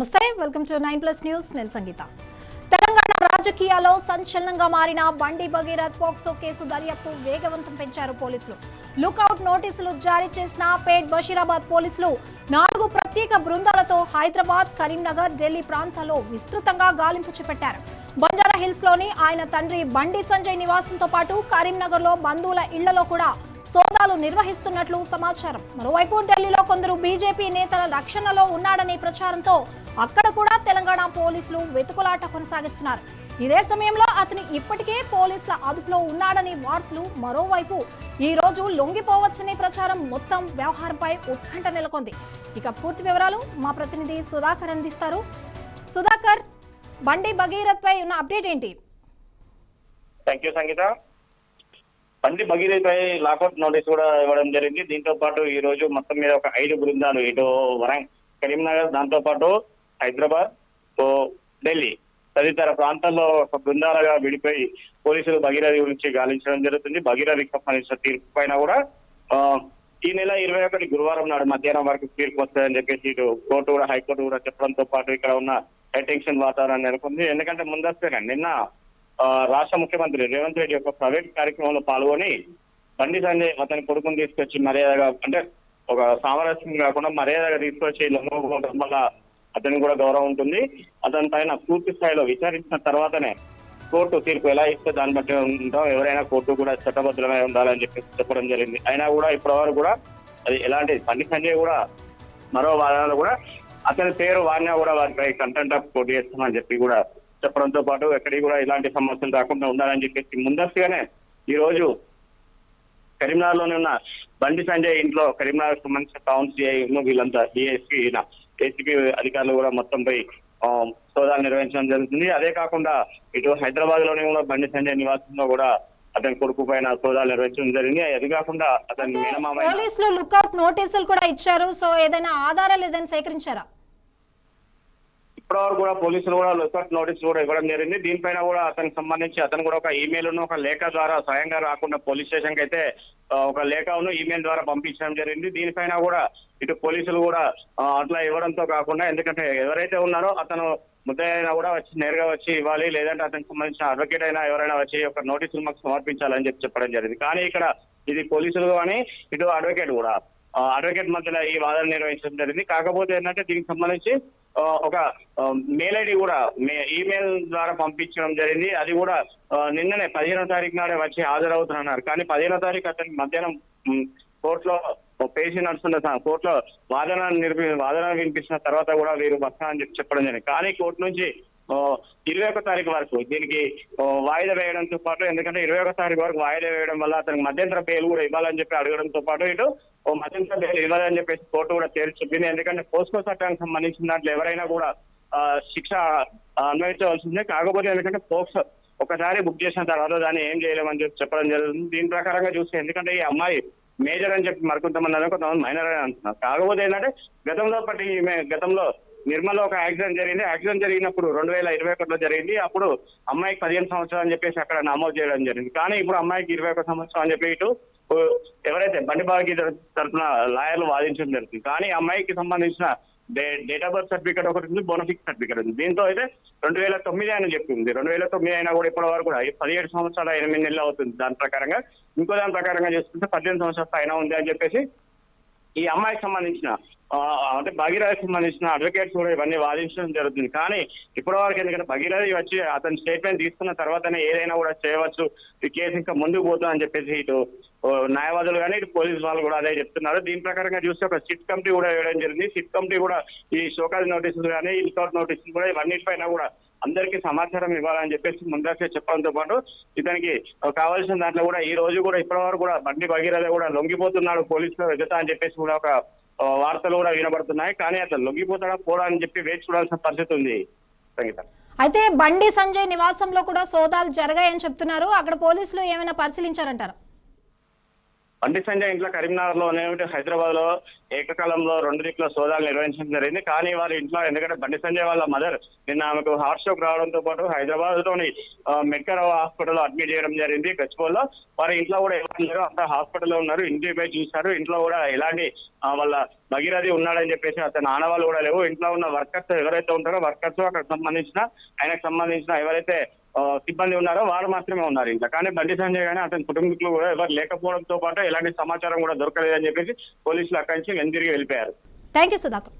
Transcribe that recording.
నమస్తే, welcome to 9+ news. నేను సంగీత. తెలంగాణ రాజకీయాల్లో సంచలనంగా మారిన బండి భగీరథ్ పోక్సో కేసు దర్యాప్తు వేగవంతం పెంచారు పోలీసులు. లుకౌట్ నోటీసులు జారీ చేసిన పేట్ బషీరాబాద్ పోలీసులు 4 ప్రత్యేక బృందాలతో హైదరాబాద్, కరీంనగర్, ఢిల్లీ ప్రాంతాల్లో విస్తృతంగా గాలింపు చేపట్టారు. బంజారా హిల్స్ లోని ఆయన తండ్రి బండి సంజయ్ నివాసంతో పాటు కరీంనగర్ లో బంధువుల ఇళ్లలో కూడా సోదాలు నిర్వహిస్తున్నట్లు సమాచారం. మరోవైపు ఢిల్లీలో కొందరు బీజేపీ నేతల రక్షణలో ఉన్నాడనే ప్రచారంతో అక్కడ కూడా తెలంగాణ పోలీసులు వెతుకులాట కొనసాగిస్తున్నారు. ఇదే సమయంలో అతను ఇప్పటికే పోలీసుల అదుపులో ఉన్నాడనే వార్తలు మరోవైపు ఈ రోజు లొంగిపోవచ్చనే ప్రచారం మొత్తం వ్యవహారంపై ఉత్కంఠ నెలకొంది. ఇక పూర్తి వివరాలు మా ప్రతినిధి సుధాకర్ అందిస్తారు. సుధాకర్, బండి భగీరథ్ పై ఉన్న అప్డేట్ ఏంటి? థ్యాంక్ యూ సంగీత. బండి భగీరథ్ పై లాకౌట్ నోటీస్ కూడా ఇవ్వడం జరిగింది. దీంతో పాటు ఈ రోజు మొత్తం మీద ఒక 5 బృందాలు ఇటు కరీంనగర్, దాంతో పాటు హైదరాబాద్, ఢిల్లీ తదితర ప్రాంతాల్లో ఒక బృందాలుగా విడిపోయి పోలీసులు భగీరథ గురించి గాలించడం జరుగుతుంది. భగీరథకి సంబంధించిన తీర్పు పైన కూడా ఈ నెల 21 గురువారం నాడు మధ్యాహ్నం వరకు తీర్పు వస్తుందని చెప్పేసి ఇటు కోర్టు కూడా, హైకోర్టు కూడా చెప్పడంతో పాటు ఇక్కడ ఉన్న హైటెన్షన్ వాతావరణం నెలకొంది. ఎందుకంటే ముందస్తుగా నిన్న రాష్ట్ర ముఖ్యమంత్రి రేవంత్ రెడ్డి యొక్క ప్రైవేట్ కార్యక్రమంలో పాల్గొని బండి సంజయ్ అతని కొడుకుని తీసుకొచ్చి మర్యాదగా, అంటే ఒక సామరస్యం కాకుండా మర్యాదగా తీసుకొచ్చి లొంగకపోవడం వల్ల అతనికి కూడా గౌరవం ఉంటుంది. అతని పైన పూర్తి స్థాయిలో విచారించిన తర్వాతనే కోర్టు తీర్పు ఎలా ఇస్తే దాన్ని బట్టి ఉంటాం. ఎవరైనా కోర్టు కూడా చట్టబద్ధమై ఉండాలని చెప్పి చెప్పడం జరిగింది. అయినా కూడా ఇప్పటివరకు కూడా అది ఎలాంటి బండి సంజయ్ కూడా మరో వాదనలో కూడా అతని పేరు వాడినా కూడా వారిపై కంటెంప్ట్ ఆఫ్ కోర్టు చేస్తామని చెప్పి కూడా చెప్పడంతో పాటు ఎక్కడికి కూడా ఇలాంటి సమస్యలు రాకుండా ఉండాలని చెప్పేసి ముందస్తుగానే ఈ రోజు కరీంనగర్ లోనే ఉన్న బండి సంజయ్ ఇంట్లో కరీంనగర్ సంబంధించిన టౌన్ సిఐ వీళ్ళంతా డిఎస్పీ, ఏసీపీ అధికారులు కూడా మొత్తంపై సోదాలు నిర్వహించడం జరుగుతుంది. అదే కాకుండా ఇటు హైదరాబాద్ లోనే ఉన్న బండి సంజయ్ నివాసంలో కూడా అతని కొడుకు పైన సోదాలు నిర్వహించడం జరిగింది. అది కాకుండా అతని మేనమామ పోలీసులు లుకౌట్ నోటీసులు కూడా ఇచ్చారు. సో ఏదైనా ఆధారాలు ఏదైనా సేకరించారా? ఇప్పటివరకు కూడా పోలీసులు కూడా లుకౌట్ నోటీస్ కూడా ఇవ్వడం జరిగింది. దీనిపైన కూడా అతనికి సంబంధించి అతను కూడా ఒక ఈమెయిల్ ఒక లేఖ ద్వారా స్వయంగా రాకుండా పోలీస్ స్టేషన్ కి అయితే ఒక లేఖను ఈమెయిల్ ద్వారా పంపించడం జరిగింది. దీనిపైన కూడా ఇటు పోలీసులు కూడా అట్లా ఇవ్వడంతో కాకుండా, ఎందుకంటే ఎవరైతే ఉన్నారో అతను ముద్దాయినా కూడా వచ్చి నేరుగా వచ్చి ఇవ్వాలి, లేదంటే అతనికి సంబంధించిన అడ్వకేట్ అయినా ఎవరైనా వచ్చి ఒక నోటీసులు మాకు సమర్పించాలని చెప్పడం జరిగింది. కానీ ఇక్కడ ఇది పోలీసులు కానీ ఇటు అడ్వకేట్ మధ్యలో ఈ వాదన నిర్వహించడం జరిగింది. కాకపోతే ఏంటంటే దీనికి సంబంధించి ఒక మెయిల్ ఐడి కూడా ఈమెయిల్ ద్వారా పంపించడం జరిగింది. అది కూడా నిన్ననే 15వ తారీఖు నాడే వచ్చి హాజరవుతున్నారు. కానీ 15వ తారీఖు అతనికి మధ్యాహ్నం కోర్టులో పేషీ నడుస్తున్న కోర్టులో వాదన వినిపించిన తర్వాత కూడా వీరు వస్తానని చెప్పి చెప్పడం జరిగింది. కానీ కోర్టు నుంచి 21వ తారీఖు వరకు దీనికి వాయిదా వేయడంతో పాటు, ఎందుకంటే 21వ తారీఖు వరకు వాయిదా వేయడం వల్ల అతనికి మధ్యంతర బెయిల్ కూడా ఇవ్వాలని చెప్పి అడగడంతో పాటు ఇటు మధ్యంతర బెయిల్ ఇవ్వాలని చెప్పేసి కోర్టు కూడా తేల్చి చెప్పింది. ఎందుకంటే పోస్కో చట్టానికి సంబంధించిన దాంట్లో ఎవరైనా కూడా శిక్ష అన్వయించవలసిందే. కాకపోతే ఎందుకంటే పోక్సో ఒకసారి బుక్ చేసిన తర్వాత దాన్ని ఏం చేయలేమని చెప్పి చెప్పడం జరుగుతుంది. దీని ప్రకారంగా చూస్తే, ఎందుకంటే ఈ అమ్మాయి మేజర్ అని చెప్పి మరికొంతమంది కొంతమంది మైనర్ అని అంటున్నారు. కాకపోతే ఏంటంటే గతంలో నిర్మల్లో ఒక యాక్సిడెంట్ జరిగింది. యాక్సిడెంట్ జరిగినప్పుడు 2021లో జరిగింది. అప్పుడు అమ్మాయికి 15 సంవత్సరాలు అని చెప్పేసి అక్కడ నమోదు చేయడం జరిగింది. కానీ ఇప్పుడు అమ్మాయికి 21 సంవత్సరం అని చెప్పి ఇటు ఎవరైతే బండి భగీరథ్ తరఫున లాయర్లు వాదించడం జరుగుతుంది. కానీ అమ్మాయికి సంబంధించిన డేట్ ఆఫ్ బర్త్ సర్టిఫికేట్ ఒకటి ఉంది, బోనఫిక్ సర్టిఫికేట్ ఉంది. దీంతో అయితే 2009 అని చెప్పింది. 2009 అయినా కూడా ఇప్పటి వరకు కూడా 17 సంవత్సరాల 8 నెలలు అవుతుంది. దాని ప్రకారంగా ఇంకో దాని ప్రకారంగా చేసుకుంటే 18 సంవత్సరాల పైన ఉంది అని చెప్పేసి ఈ అమ్మాయికి సంబంధించిన అంటే భగీరథకి సంబంధించిన అడ్వకేట్స్ కూడా ఇవన్నీ వాదించడం జరుగుతుంది. కానీ ఇప్పటి వరకు ఎందుకంటే భగీరథ వచ్చి అతని స్టేట్మెంట్ తీసుకున్న తర్వాతనే ఏదైనా కూడా చేయవచ్చు, ఈ కేసు ఇంకా ముందుకు పోతుందని చెప్పేసి ఇటు న్యాయవాదులు కానీ ఇటు పోలీసు వాళ్ళు కూడా అదే చెప్తున్నారు. దీని ప్రకారంగా చూస్తే ఒక సిట్ కమిటీ కూడా వేయడం జరిగింది. సిట్ కమిటీ కూడా ఈ షోకాజ్ నోటీసులు కానీ ఈ లుకౌట్ నోటీసులు కూడా ఇవన్నిటిపైన కూడా అందరికీ సమాచారం ఇవ్వాలని చెప్పేసి ముందస్తు చెప్పడంతో పాటు ఇతనికి కావాల్సిన దాంట్లో కూడా ఈ రోజు కూడా ఇప్పటి వరకు కూడా బండి భగీరథ కూడా లొంగిపోతున్నాడు పోలీసులు ఎదుట అని చెప్పేసి కూడా ఒక వార్తలు కూడా వినబడుతున్నాయి. కానీ అతను లొంగిపోతాడా పోడా అని చెప్పి వేచి చూడాల్సిన పరిస్థితి ఉంది సంగీత. అయితే బండి సంజయ్ నివాసంలో కూడా సోదాలు జరిగాయని చెప్తున్నారు. అక్కడ పోలీసులు ఏమైనా పరిశీలించారంటారా? బండి సంజయ్ ఇంట్లో కరీంనగర్ లో హైదరాబాద్ లో ఏకకాలంలో 2 దిక్కుల సోదాలు నిర్వహించడం జరిగింది. కానీ వారి ఇంట్లో ఎందుకంటే బండి సంజయ్ వాళ్ళ మదర్ నిన్న ఆమెకు హార్ట్ స్ట్రోక్ రావడంతో పాటు హైదరాబాద్ లోని మెడికల్ హాస్పిటల్ అడ్మిట్ చేయడం జరిగింది గచ్చిబౌలిలో. వారి ఇంట్లో కూడా ఎవరు లేరు, అంతా హాస్పిటల్లో ఉన్నారు. ఇంటికి పోయి చూశారు, ఇంట్లో కూడా ఎలాంటి వాళ్ళ భగీరథి ఉన్నాడని చెప్పేసి అతని ఆనవాళ్ళు కూడా లేవు. ఇంట్లో ఉన్న వర్కర్స్ ఎవరైతే ఉంటారో వర్కర్స్ అక్కడ సంబంధించిన ఆయనకు సంబంధించిన ఎవరైతే సిబ్బంది ఉన్నారో వారు మాత్రమే ఉన్నారు ఇంట్లో. కానీ బండి సంజయ్ కానీ అతని కుటుంబీకులు కూడా ఎవరు లేకపోవడంతో పాటు ఎలాంటి సమాచారం కూడా దొరకలేదని చెప్పేసి పోలీసులు అక్కడి నుంచి వెనుదిరిగి వెళ్ళిపోయారు. Thank you Sudhakar.